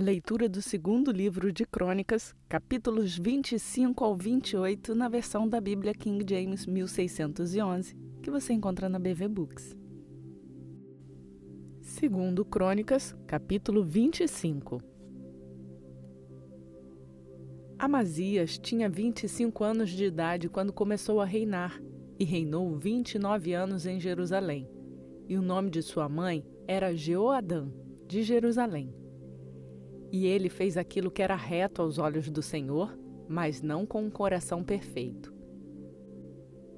Leitura do segundo livro de Crônicas, capítulos 25 ao 28, na versão da Bíblia King James 1611, que você encontra na BV Books. Segundo Crônicas, capítulo 25. Amazias tinha 25 anos de idade quando começou a reinar, e reinou 29 anos em Jerusalém. E o nome de sua mãe era Jeoadã, de Jerusalém. E ele fez aquilo que era reto aos olhos do Senhor, mas não com um coração perfeito.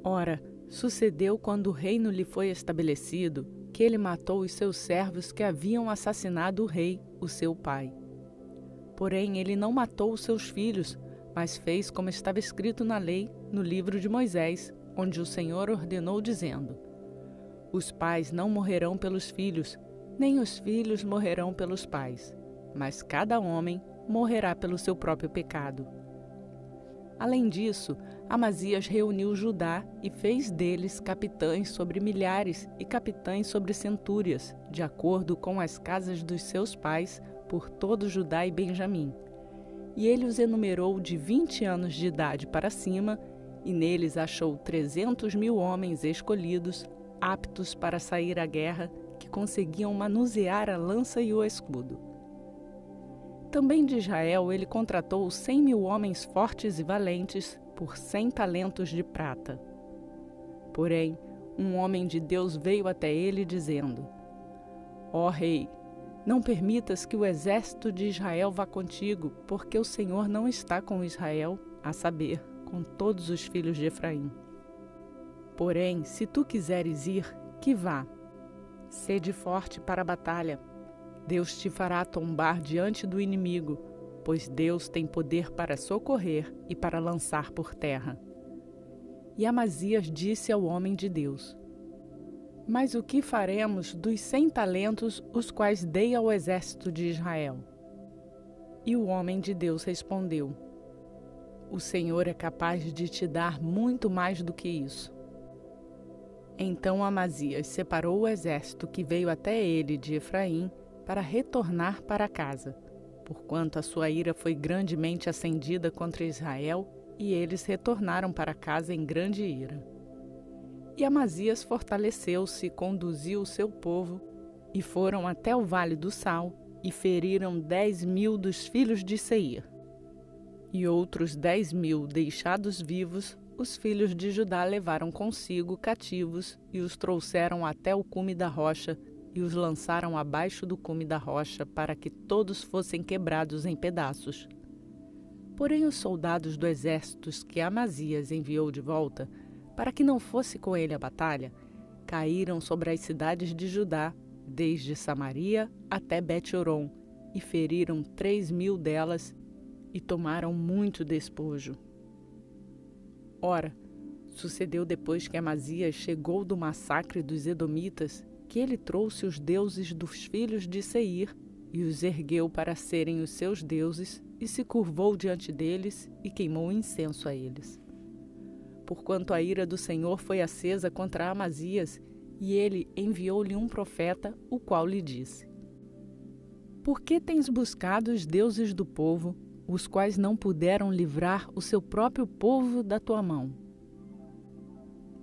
Ora, sucedeu quando o reino lhe foi estabelecido, que ele matou os seus servos que haviam assassinado o rei, o seu pai. Porém, ele não matou os seus filhos, mas fez como estava escrito na lei, no livro de Moisés, onde o Senhor ordenou, dizendo: Os pais não morrerão pelos filhos, nem os filhos morrerão pelos pais, mas cada homem morrerá pelo seu próprio pecado. Além disso, Amazias reuniu Judá e fez deles capitães sobre milhares e capitães sobre centúrias, de acordo com as casas dos seus pais, por todo Judá e Benjamim. E ele os enumerou de 20 anos de idade para cima, e neles achou 300.000 homens escolhidos, aptos para sair à guerra, que conseguiam manusear a lança e o escudo. Também de Israel ele contratou 100.000 homens fortes e valentes por 100 talentos de prata. Porém, um homem de Deus veio até ele dizendo: Ó rei, não permitas que o exército de Israel vá contigo, porque o Senhor não está com Israel, a saber, com todos os filhos de Efraim. Porém, se tu quiseres ir, que vá. Sede forte para a batalha. Deus te fará tombar diante do inimigo, pois Deus tem poder para socorrer e para lançar por terra. E Amazias disse ao homem de Deus: Mas o que faremos dos 100 talentos, os quais dei ao exército de Israel? E o homem de Deus respondeu: O Senhor é capaz de te dar muito mais do que isso. Então Amazias separou o exército que veio até ele de Efraim para retornar para casa, porquanto a sua ira foi grandemente acendida contra Israel, e eles retornaram para casa em grande ira. E Amazias fortaleceu-se e conduziu o seu povo, e foram até o vale do Sal, e feriram 10.000 dos filhos de Seir. E outros 10.000 deixados vivos, os filhos de Judá levaram consigo cativos, e os trouxeram até o cume da rocha, e os lançaram abaixo do cume da rocha, para que todos fossem quebrados em pedaços. Porém os soldados do exército que Amazias enviou de volta, para que não fosse com ele a batalha, caíram sobre as cidades de Judá, desde Samaria até Bet-horon, e feriram 3.000 delas, e tomaram muito despojo. Ora, sucedeu depois que Amazias chegou do massacre dos edomitas, que ele trouxe os deuses dos filhos de Seir, e os ergueu para serem os seus deuses, e se curvou diante deles, e queimou incenso a eles. Porquanto a ira do Senhor foi acesa contra Amazias, e ele enviou-lhe um profeta, o qual lhe disse: Por que tens buscado os deuses do povo, os quais não puderam livrar o seu próprio povo da tua mão?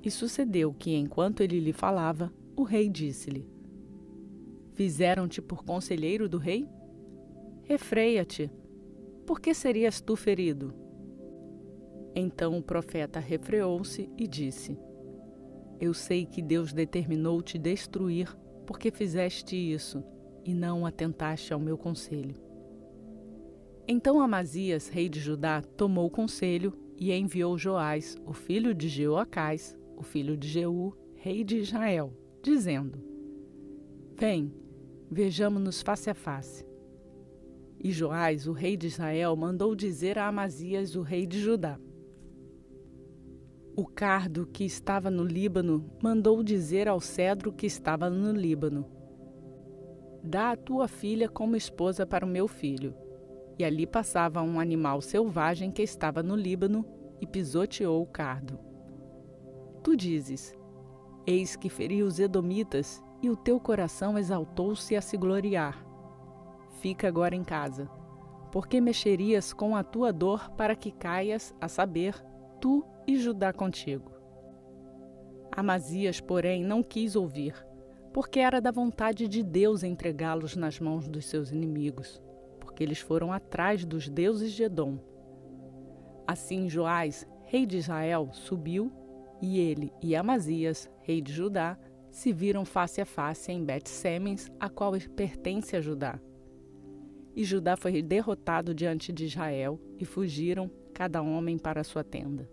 E sucedeu que, enquanto ele lhe falava, o rei disse-lhe: Fizeram-te por conselheiro do rei? Refreia-te, por que serias tu ferido? Então o profeta refreou-se e disse: Eu sei que Deus determinou te destruir, porque fizeste isso, e não atentaste ao meu conselho. Então Amazias, rei de Judá, tomou conselho e enviou Joás, o filho de Jeoacás, o filho de Jeú, rei de Israel, dizendo: Vem, vejamo-nos face a face. E Joás, o rei de Israel, mandou dizer a Amazias, o rei de Judá: O cardo que estava no Líbano mandou dizer ao cedro que estava no Líbano: Dá a tua filha como esposa para o meu filho. E ali passava um animal selvagem que estava no Líbano e pisoteou o cardo. Tu dizes: Eis que feri os edomitas, e o teu coração exaltou-se a se gloriar. fica agora em casa, porque mexerias com a tua dor para que caias, a saber, tu e Judá contigo. Amazias, porém, não quis ouvir, porque era da vontade de Deus entregá-los nas mãos dos seus inimigos, porque eles foram atrás dos deuses de Edom. Assim Joás, rei de Israel, subiu, e ele e Amazias, rei de Judá, se viram face a face em Bet-Semens, a qual pertence a Judá. E Judá foi derrotado diante de Israel, e fugiram, cada homem para a sua tenda.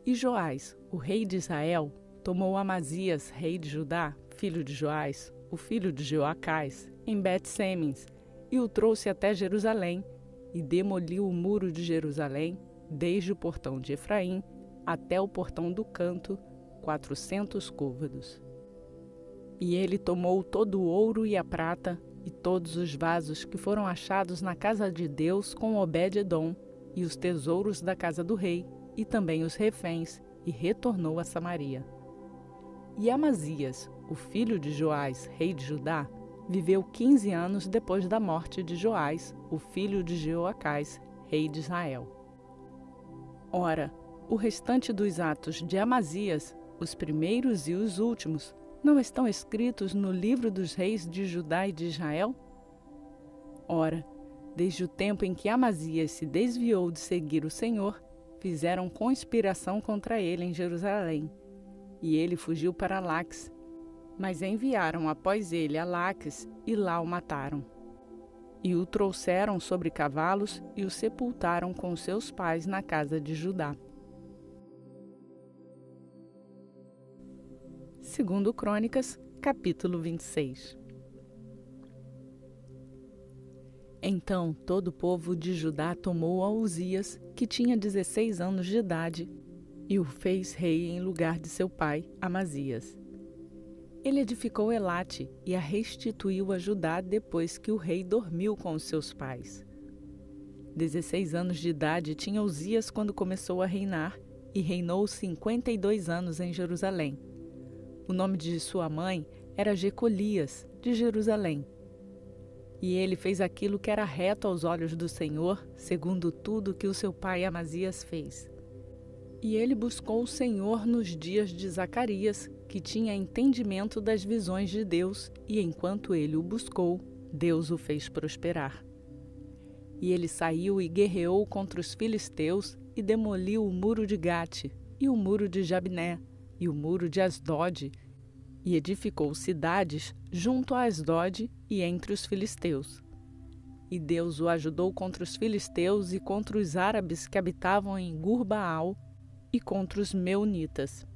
E Joás, o rei de Israel, tomou Amazias, rei de Judá, filho de Joás, o filho de Joacás, em Bet-Semens, e o trouxe até Jerusalém, e demoliu o muro de Jerusalém, desde o portão de Efraim até o portão do canto, 400 côvados. E ele tomou todo o ouro e a prata, e todos os vasos que foram achados na casa de Deus com Obed-edom, e os tesouros da casa do rei, e também os reféns, e retornou a Samaria. E Amazias, o filho de Joás, rei de Judá, viveu 15 anos depois da morte de Joás, o filho de Joacás, rei de Israel. Ora, o restante dos atos de Amazias, os primeiros e os últimos, não estão escritos no livro dos reis de Judá e de Israel? Ora, desde o tempo em que Amazias se desviou de seguir o Senhor, fizeram conspiração contra ele em Jerusalém, e ele fugiu para Laques, mas enviaram após ele a Laques e lá o mataram. E o trouxeram sobre cavalos e o sepultaram com seus pais na casa de Judá. Segundo Crônicas, capítulo 26. Então todo o povo de Judá tomou a Uzias, que tinha 16 anos de idade, e o fez rei em lugar de seu pai, Amazias. Ele edificou Elate e a restituiu a Judá depois que o rei dormiu com os seus pais. 16 anos de idade tinha Uzias quando começou a reinar, e reinou 52 anos em Jerusalém. O nome de sua mãe era Jecolias, de Jerusalém. E ele fez aquilo que era reto aos olhos do Senhor, segundo tudo que o seu pai Amazias fez. E ele buscou o Senhor nos dias de Zacarias, que tinha entendimento das visões de Deus, e enquanto ele o buscou, Deus o fez prosperar. E ele saiu e guerreou contra os filisteus, e demoliu o muro de Gate, e o muro de Jabné, e o muro de Asdod, e edificou cidades junto a Asdod e entre os filisteus. E Deus o ajudou contra os filisteus e contra os árabes que habitavam em Gur-Baal e contra os meunitas.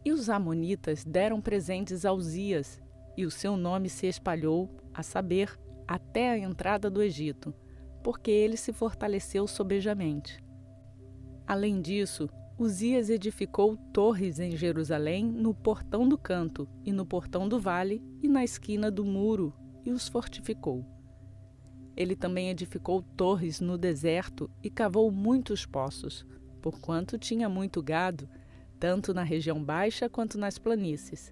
E os amonitas deram presentes a Uzias, e o seu nome se espalhou, a saber, até a entrada do Egito, porque ele se fortaleceu sobejamente. Além disso, Uzias edificou torres em Jerusalém, no portão do canto, e no portão do vale, e na esquina do muro, e os fortificou. Ele também edificou torres no deserto e cavou muitos poços, porquanto tinha muito gado, tanto na região baixa quanto nas planícies.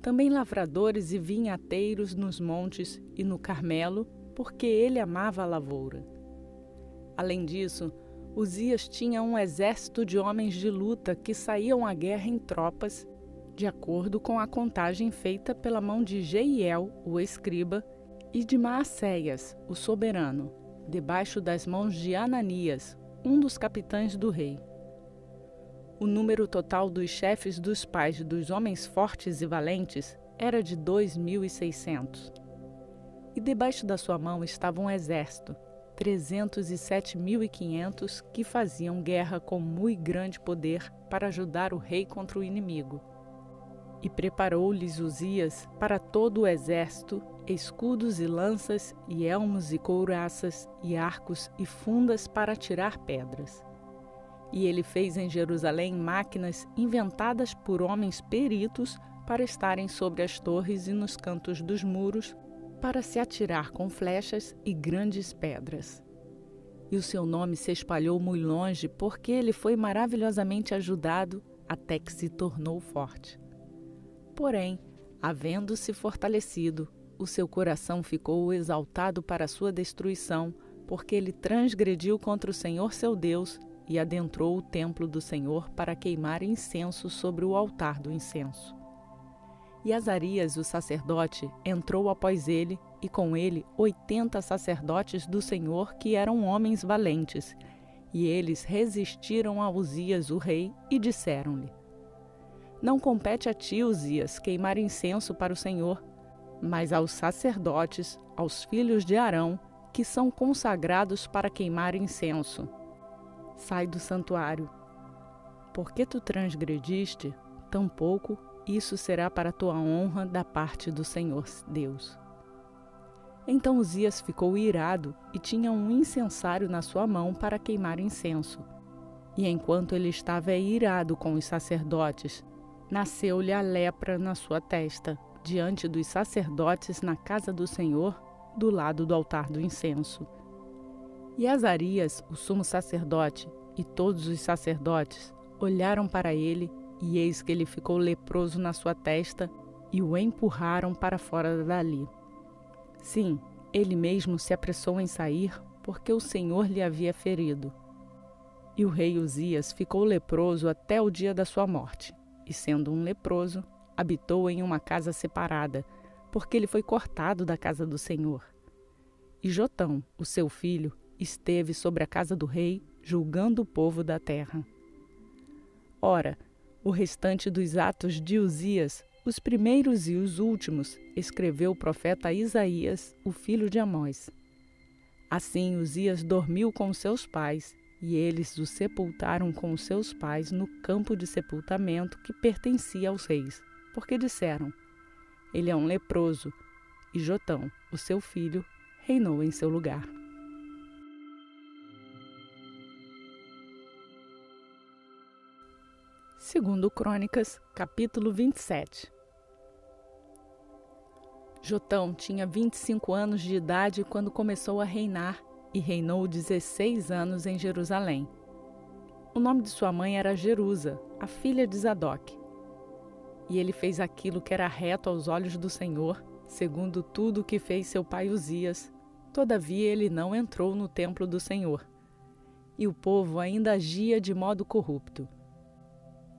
Também lavradores e vinhateiros nos montes e no Carmelo, porque ele amava a lavoura. Além disso, Uzias tinha um exército de homens de luta que saíam à guerra em tropas, de acordo com a contagem feita pela mão de Jeiel, o escriba, e de Maacéias, o soberano, debaixo das mãos de Ananias, um dos capitães do rei. O número total dos chefes dos pais dos homens fortes e valentes era de 2.600. E debaixo da sua mão estava um exército, 307.500, que faziam guerra com muito grande poder para ajudar o rei contra o inimigo. E preparou-lhes Uzias para todo o exército escudos e lanças, e elmos e couraças, e arcos e fundas para atirar pedras. E ele fez em Jerusalém máquinas inventadas por homens peritos para estarem sobre as torres e nos cantos dos muros, para se atirar com flechas e grandes pedras. E o seu nome se espalhou muito longe, porque ele foi maravilhosamente ajudado até que se tornou forte. Porém, havendo-se fortalecido, o seu coração ficou exaltado para a sua destruição, porque ele transgrediu contra o Senhor seu Deus e adentrou o templo do Senhor para queimar incenso sobre o altar do incenso. E Azarias, o sacerdote, entrou após ele, e com ele 80 sacerdotes do Senhor que eram homens valentes. E eles resistiram a Uzias, o rei, e disseram-lhe: Não compete a ti, Uzias, queimar incenso para o Senhor, mas aos sacerdotes, aos filhos de Arão, que são consagrados para queimar incenso. Sai do santuário. Porque tu transgrediste, tampouco isso será para tua honra da parte do Senhor Deus. Então Uzias ficou irado e tinha um incensário na sua mão para queimar incenso. E enquanto ele estava irado com os sacerdotes, nasceu-lhe a lepra na sua testa, diante dos sacerdotes na casa do Senhor, do lado do altar do incenso. E Azarias, o sumo sacerdote, e todos os sacerdotes olharam para ele, e eis que ele ficou leproso na sua testa, e o empurraram para fora dali. Sim, ele mesmo se apressou em sair, porque o Senhor lhe havia ferido. E o rei Uzias ficou leproso até o dia da sua morte, e sendo um leproso, habitou em uma casa separada, porque ele foi cortado da casa do Senhor. E Jotão, o seu filho, esteve sobre a casa do rei, julgando o povo da terra. Ora, o restante dos atos de Uzias, os primeiros e os últimos, escreveu o profeta Isaías, o filho de Amós. Assim Uzias dormiu com seus pais, e eles o sepultaram com seus pais no campo de sepultamento que pertencia aos reis, porque disseram: Ele é um leproso, e Jotão, o seu filho, reinou em seu lugar. Segundo Crônicas, capítulo 27. Jotão tinha 25 anos de idade quando começou a reinar e reinou 16 anos em Jerusalém. O nome de sua mãe era Jerusa, a filha de Zadok. E ele fez aquilo que era reto aos olhos do Senhor, segundo tudo o que fez seu pai Uzias. Todavia ele não entrou no templo do Senhor. E o povo ainda agia de modo corrupto.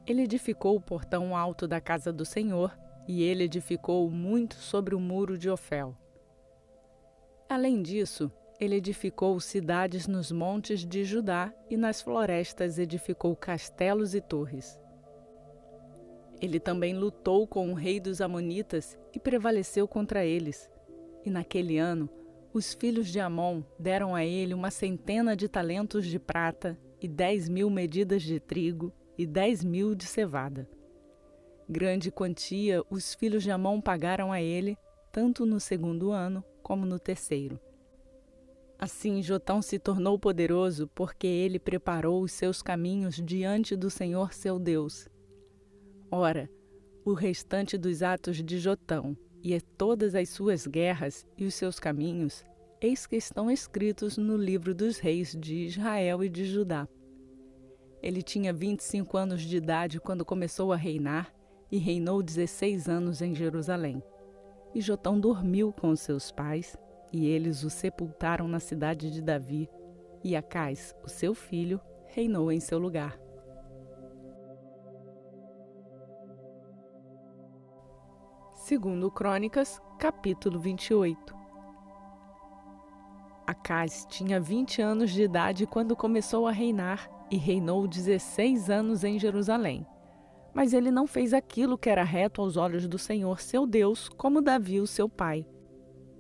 Ele edificou o portão alto da casa do Senhor, e ele edificou muito sobre o muro de Ofel. Além disso, ele edificou cidades nos montes de Judá, e nas florestas edificou castelos e torres. Ele também lutou com o rei dos Amonitas e prevaleceu contra eles. E naquele ano, os filhos de Amon deram a ele 100 de talentos de prata e 10.000 medidas de trigo e 10.000 de cevada. Grande quantia os filhos de Amon pagaram a ele, tanto no segundo ano como no terceiro. Assim Jotão se tornou poderoso, porque ele preparou os seus caminhos diante do Senhor seu Deus. Ora, o restante dos atos de Jotão, e todas as suas guerras e os seus caminhos, eis que estão escritos no livro dos reis de Israel e de Judá. Ele tinha 25 anos de idade quando começou a reinar, e reinou 16 anos em Jerusalém. E Jotão dormiu com seus pais, e eles o sepultaram na cidade de Davi, e Acais, o seu filho, reinou em seu lugar. Segundo Crônicas, capítulo 28. Acais tinha 20 anos de idade quando começou a reinar, e reinou 16 anos em Jerusalém. Mas ele não fez aquilo que era reto aos olhos do Senhor seu Deus, como Davi, o seu pai,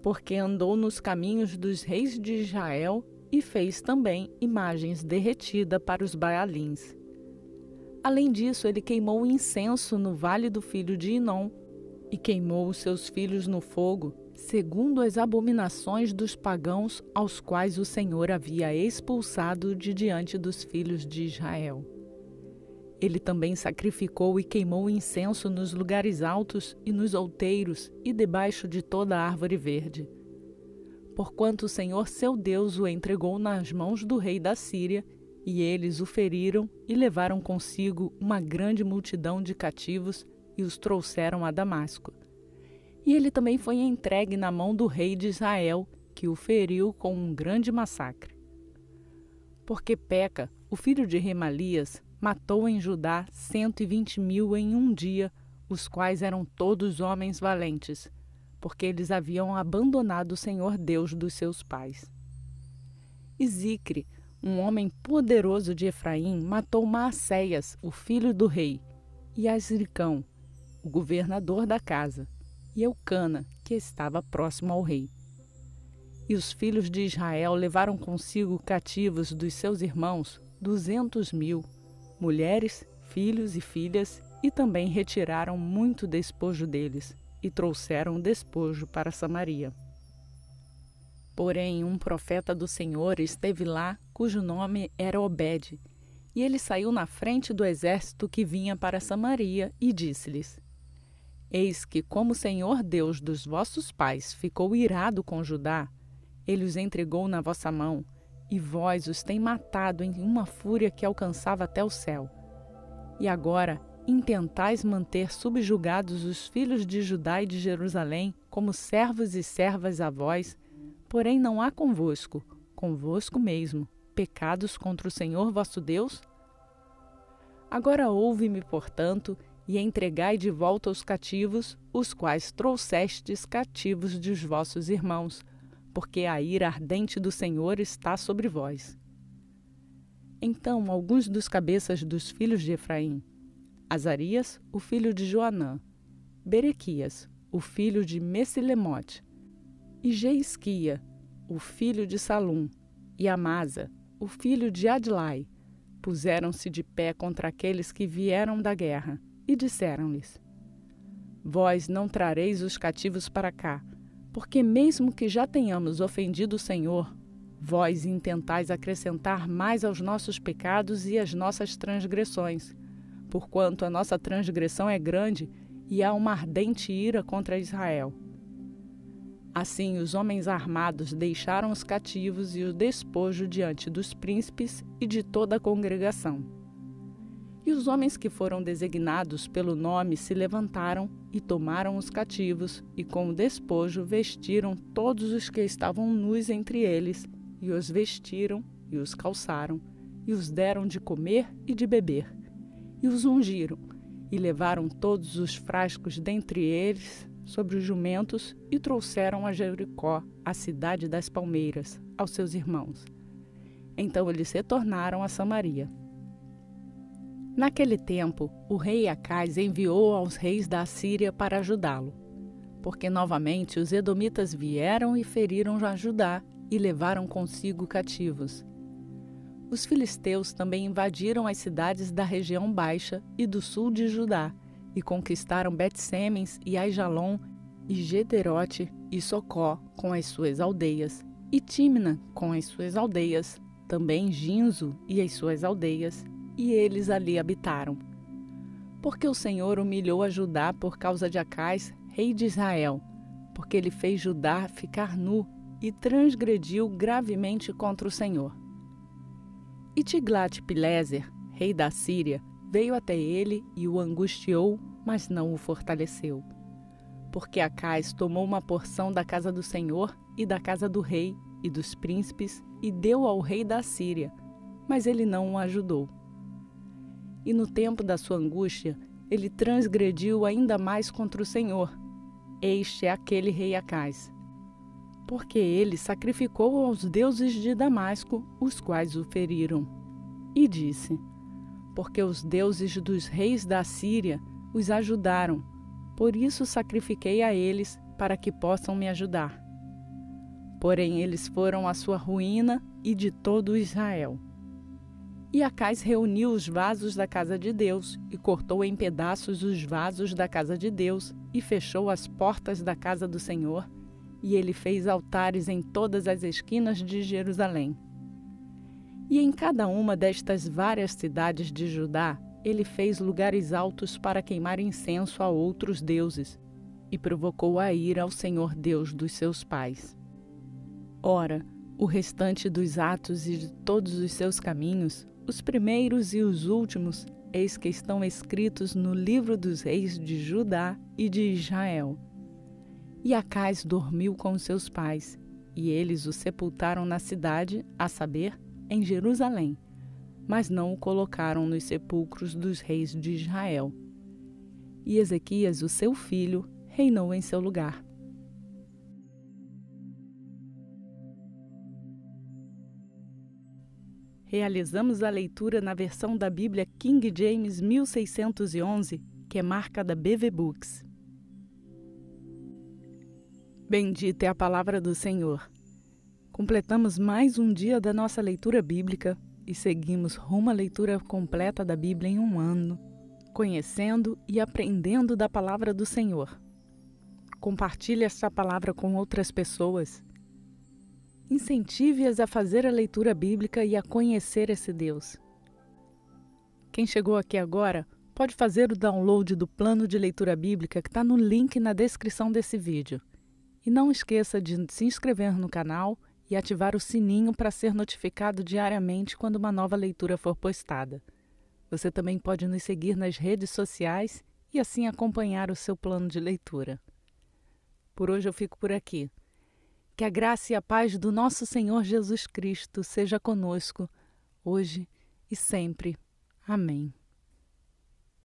porque andou nos caminhos dos reis de Israel e fez também imagens derretidas para os Baalins. Além disso, ele queimou incenso no vale do filho de Inom e queimou os seus filhos no fogo, segundo as abominações dos pagãos aos quais o Senhor havia expulsado de diante dos filhos de Israel. Ele também sacrificou e queimou incenso nos lugares altos e nos outeiros e debaixo de toda árvore verde. Porquanto o Senhor seu Deus o entregou nas mãos do rei da Síria, e eles o feriram e levaram consigo uma grande multidão de cativos e os trouxeram a Damasco. E ele também foi entregue na mão do rei de Israel, que o feriu com um grande massacre. Porque Peca, o filho de Remalias, matou em Judá 120.000 em um dia, os quais eram todos homens valentes, porque eles haviam abandonado o Senhor Deus dos seus pais. E Zicre, um homem poderoso de Efraim, matou Maacéias, o filho do rei, e Azricão, o governador da casa, e Eucana, que estava próximo ao rei. E os filhos de Israel levaram consigo cativos dos seus irmãos 200.000, mulheres, filhos e filhas, e também retiraram muito despojo deles, e trouxeram despojo para Samaria. Porém, um profeta do Senhor esteve lá, cujo nome era Obed, e ele saiu na frente do exército que vinha para Samaria, e disse-lhes: Eis que, como o Senhor Deus dos vossos pais ficou irado com Judá, ele os entregou na vossa mão, e vós os tem matado em uma fúria que alcançava até o céu. E agora intentais manter subjugados os filhos de Judá e de Jerusalém como servos e servas a vós, porém não há convosco mesmo, pecados contra o Senhor vosso Deus? Agora ouve-me, portanto, e entregai de volta os cativos, os quais trouxestes cativos dos vossos irmãos, porque a ira ardente do Senhor está sobre vós. Então alguns dos cabeças dos filhos de Efraim, Azarias, o filho de Joanã, Berequias, o filho de Mesilemote, e Jeisquia, o filho de Salum, e Amasa, o filho de Adlai, puseram-se de pé contra aqueles que vieram da guerra, e disseram-lhes: Vós não trareis os cativos para cá, porque mesmo que já tenhamos ofendido o Senhor, vós intentais acrescentar mais aos nossos pecados e às nossas transgressões, porquanto a nossa transgressão é grande e há uma ardente ira contra Israel. Assim os homens armados deixaram os cativos e o despojo diante dos príncipes e de toda a congregação. E os homens que foram designados pelo nome se levantaram e tomaram os cativos, e com o despojo vestiram todos os que estavam nus entre eles, e os vestiram, e os calçaram, e os deram de comer e de beber, e os ungiram, e levaram todos os frascos dentre eles sobre os jumentos, e trouxeram a Jericó, a cidade das palmeiras, aos seus irmãos. Então eles retornaram a Samaria. Naquele tempo, o rei Acaz enviou aos reis da Assíria para ajudá-lo, porque novamente os edomitas vieram e feriram a Judá e levaram consigo cativos. Os filisteus também invadiram as cidades da região baixa e do sul de Judá e conquistaram Bet-Semens e Aijalon e Gederote e Socó com as suas aldeias, e Tímna com as suas aldeias, também Ginzo e as suas aldeias, e eles ali habitaram. Porque o Senhor humilhou a Judá por causa de Acaz, rei de Israel, porque ele fez Judá ficar nu e transgrediu gravemente contra o Senhor. E Tiglat-Pileser, rei da Síria, veio até ele e o angustiou, mas não o fortaleceu. Porque Acaz tomou uma porção da casa do Senhor e da casa do rei e dos príncipes e deu ao rei da Síria, mas ele não o ajudou. E no tempo da sua angústia, ele transgrediu ainda mais contra o Senhor. Este é aquele rei Acaz. Porque ele sacrificou aos deuses de Damasco, os quais o feriram. E disse: Porque os deuses dos reis da Síria os ajudaram, por isso sacrifiquei a eles, para que possam me ajudar. Porém eles foram à sua ruína e de todo Israel. E Acaz reuniu os vasos da casa de Deus, e cortou em pedaços os vasos da casa de Deus, e fechou as portas da casa do Senhor, e ele fez altares em todas as esquinas de Jerusalém. E em cada uma destas várias cidades de Judá, ele fez lugares altos para queimar incenso a outros deuses, e provocou a ira ao Senhor Deus dos seus pais. Ora, o restante dos atos e de todos os seus caminhos, os primeiros e os últimos, eis que estão escritos no livro dos reis de Judá e de Israel. E Acais dormiu com os seus pais, e eles o sepultaram na cidade, a saber, em Jerusalém, mas não o colocaram nos sepulcros dos reis de Israel. E Ezequias, o seu filho, reinou em seu lugar. Realizamos a leitura na versão da Bíblia King James 1611, que é marca da BV Books. Bendita é a palavra do Senhor. Completamos mais um dia da nossa leitura bíblica e seguimos rumo à leitura completa da Bíblia em um ano, conhecendo e aprendendo da palavra do Senhor. Compartilhe esta palavra com outras pessoas. Incentive-as a fazer a leitura bíblica e a conhecer esse Deus. Quem chegou aqui agora pode fazer o download do plano de leitura bíblica que está no link na descrição desse vídeo. E não esqueça de se inscrever no canal e ativar o sininho para ser notificado diariamente quando uma nova leitura for postada. Você também pode nos seguir nas redes sociais e assim acompanhar o seu plano de leitura. Por hoje eu fico por aqui. Que a graça e a paz do nosso Senhor Jesus Cristo seja conosco, hoje e sempre. Amém.